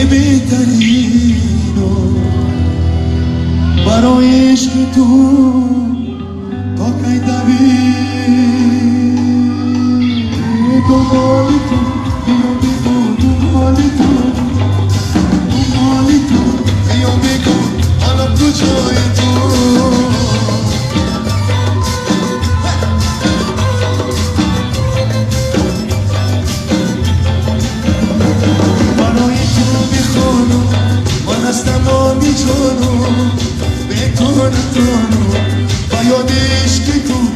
بهترینو برای عشق تو تا کی دوید دنبال تو بیا بگو دنبال تو بیا بگو حالا کجای تو برای تو میخوانم من از تمامی جانم بکنم تانو و یاد عشق تو